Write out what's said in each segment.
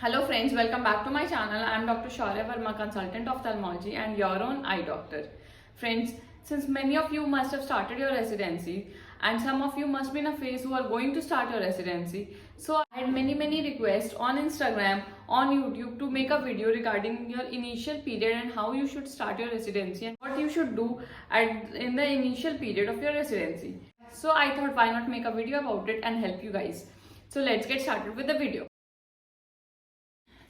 Hello friends, welcome back to my channel. I am Dr. Shaurya Verma, consultant ophthalmology and your own eye doctor. Friends, since many of you must have started your residency and some of you must be in a phase who are going to start your residency, so I had many requests on Instagram, on YouTube to make a video regarding your initial period and how you should start your residency and what you should do in the initial period of your residency. So I thought, why not make a video about it and help you guys. So let's get started with the video.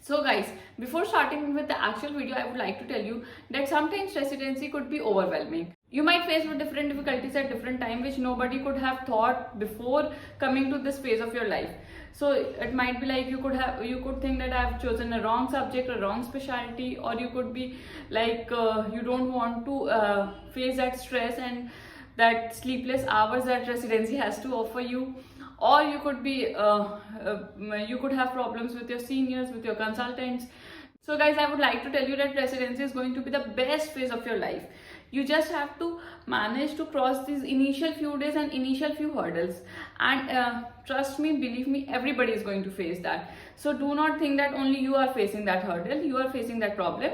So guys, before starting with the actual video, I would like to tell you that sometimes residency could be overwhelming. You might face with different difficulties at different times which nobody could have thought before coming to this phase of your life. So it might be like you could think that I have chosen a wrong subject or wrong specialty, or you could be like you don't want to face that stress and that sleepless hours that residency has to offer you, or you could be you could have problems with your seniors, with your consultants. So guys, I would like to tell you that residency is going to be the best phase of your life. You just have to manage to cross these initial few days and initial few hurdles, and trust me, believe me, everybody is going to face that. So do not think that only you are facing that hurdle, you are facing that problem.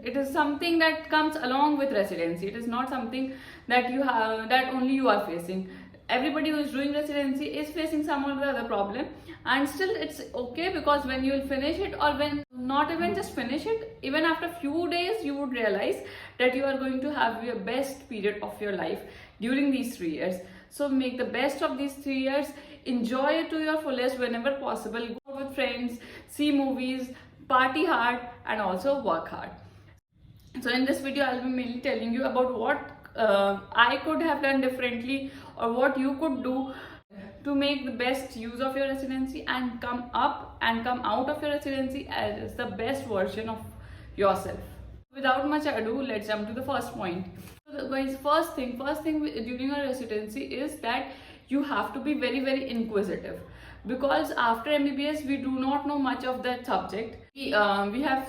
It is something that comes along with residency. It is not something that you have, that only you are facing. Everybody who is doing residency is facing some or the other problem, and still it's okay, because when you will finish it, or when not even just finish it, even after few days you would realize that you are going to have your best period of your life during these 3 years. So make the best of these 3 years, enjoy it to your fullest whenever possible, go with friends, see movies, party hard, and also work hard. So in this video I'll be mainly telling you about what I could have done differently, or what you could do to make the best use of your residency and come up and come out of your residency as the best version of yourself. Without much ado, let's jump to the first point. So guys, first thing during your residency is that you have to be very inquisitive, because after MBBS we do not know much of that subject. We have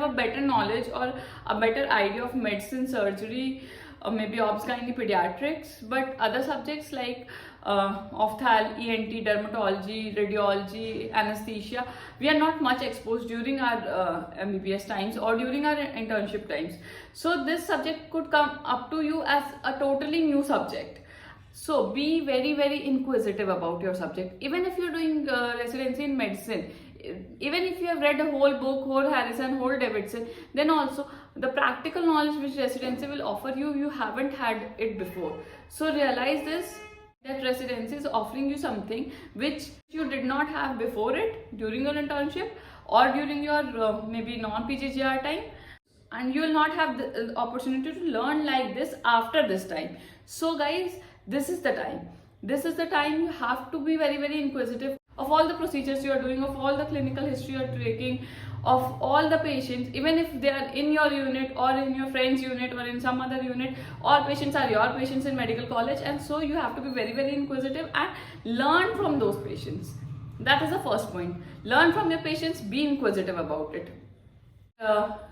a better knowledge or a better idea of medicine, surgery, or maybe obs, gynae, pediatrics, but other subjects like opthal, ENT, dermatology, radiology, anesthesia, we are not much exposed during our MBBS times or during our internship times. So this subject could come up to you as a totally new subject. So be very inquisitive about your subject. Even if you're doing residency in medicine, even if you have read a whole book, whole Harrison, whole Davidson, then also the practical knowledge which residency will offer you, you haven't had it before. So realize this, that residency is offering you something which you did not have before it, during your internship or during your maybe non-PGGR time, and you will not have the opportunity to learn like this after this time. So guys, this is the time. This is the time you have to be very inquisitive of all the procedures you are doing, of all the clinical history you are taking, of all the patients, even if they are in your unit or in your friend's unit or in some other unit. All patients are your patients in medical college, and so you have to be very inquisitive and learn from those patients. That is the first point. Learn from your patients, be inquisitive about it.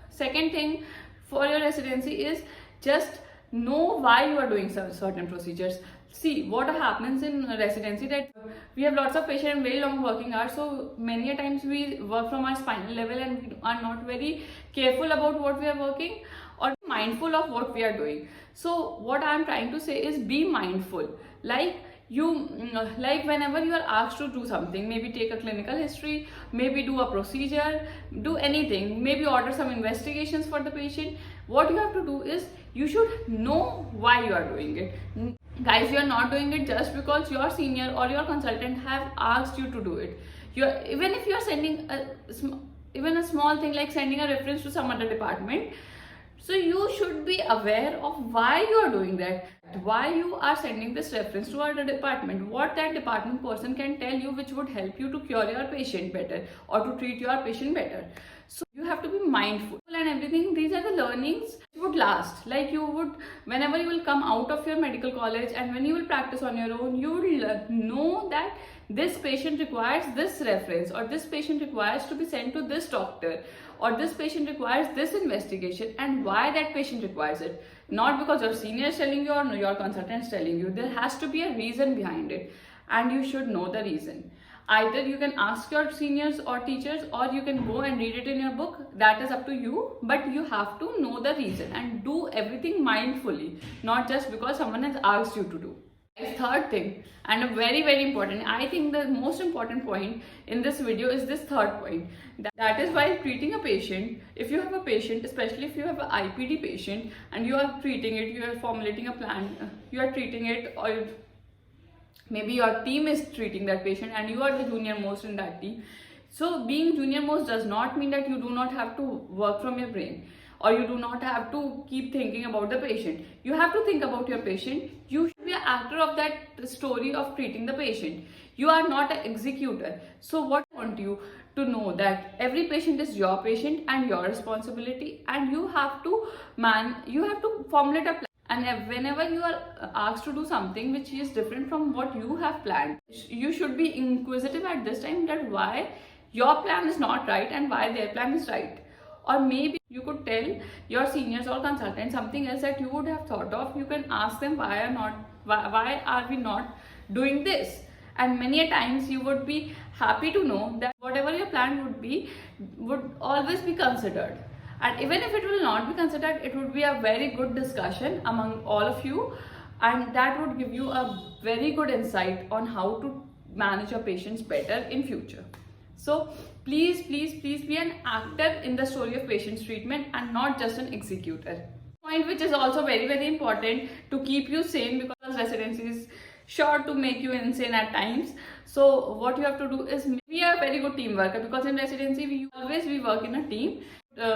Second thing for your residency is just know why you are doing certain procedures. See, what happens in residency, that we have lots of patients and very long working hours, so many a times we work from our spinal level and we are not very careful about what we are working or mindful of what we are doing. So what I am trying to say is be mindful. Like whenever you are asked to do something, maybe take a clinical history, maybe do a procedure, do anything, maybe order some investigations for the patient, what you have to do is you should know why you are doing it. Guys, you are not doing it just because your senior or your consultant have asked you to do it. Even if you are sending even a small thing like sending a reference to some other department, so you should be aware of why you are doing that, why you are sending this reference to other department, what that department person can tell you which would help you to cure your patient better or to treat your patient better. So you have to be mindful and everything. These are the learnings which would last. Like you would, whenever you will come out of your medical college and when you will practice on your own, you will know that this patient requires this reference, or this patient requires to be sent to this doctor, or this patient requires this investigation, and why that patient requires it. Not because your senior is telling you or your consultant is telling you. There has to be a reason behind it, and you should know the reason. Either you can ask your seniors or teachers, or you can go and read it in your book. That is up to you, but you have to know the reason and do everything mindfully, not just because someone has asked you to do. Third thing, and a very important, I think the most important point in this video is this third point. That is, while treating a patient, if you have a patient, especially if you have an IPD patient and you are treating it, you are formulating a plan, you are treating it, or maybe your team is treating that patient and you are the junior most in that team. So being junior most does not mean that you do not have to work from your brain, or you do not have to keep thinking about the patient. You have to think about your patient. You should be an actor of that story of treating the patient. You are not an executor. So what I want you to know, that every patient is your patient and your responsibility, and you have to formulate a plan. And whenever you are asked to do something which is different from what you have planned, you should be inquisitive at this time, that why your plan is not right and why their plan is right. Or maybe you could tell your seniors or consultants something else that you would have thought of. You can ask them, why are we not doing this? And many a times you would be happy to know that whatever your plan would always be considered. And even if it will not be considered, it would be a very good discussion among all of you, and that would give you a very good insight on how to manage your patients better in future. So please be an actor in the story of patient's treatment and not just an executor. Point which is also very important to keep you sane, because residency is sure to make you insane at times. So what you have to do is be a very good team worker, because in residency we work in a team.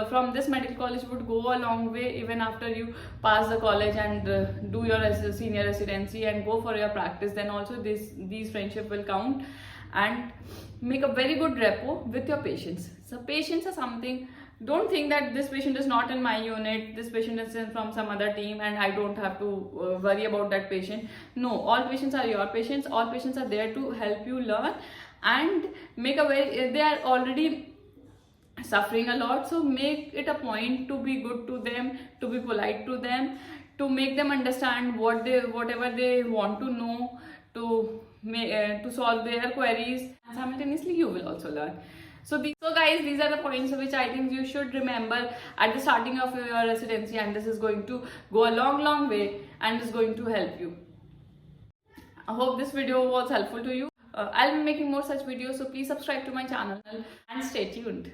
From this medical college would go a long way, even after you pass the college and do your senior residency and go for your practice. Then also these friendship will count, and make a very good rapport with your patients. So patients are something, don't think that this patient is not in my unit, this patient is from some other team and I don't have to worry about that patient. No, all patients are your patients. All patients are there to help you learn and they are already suffering a lot, so make it a point to be good to them, to be polite to them, to make them understand whatever they want to know, to solve their queries, and simultaneously you will also learn. So guys, these are the points which I think you should remember at the starting of your residency, and this is going to go a long way and is going to help you. I hope this video was helpful to you. I'll be making more such videos, so please subscribe to my channel and stay tuned.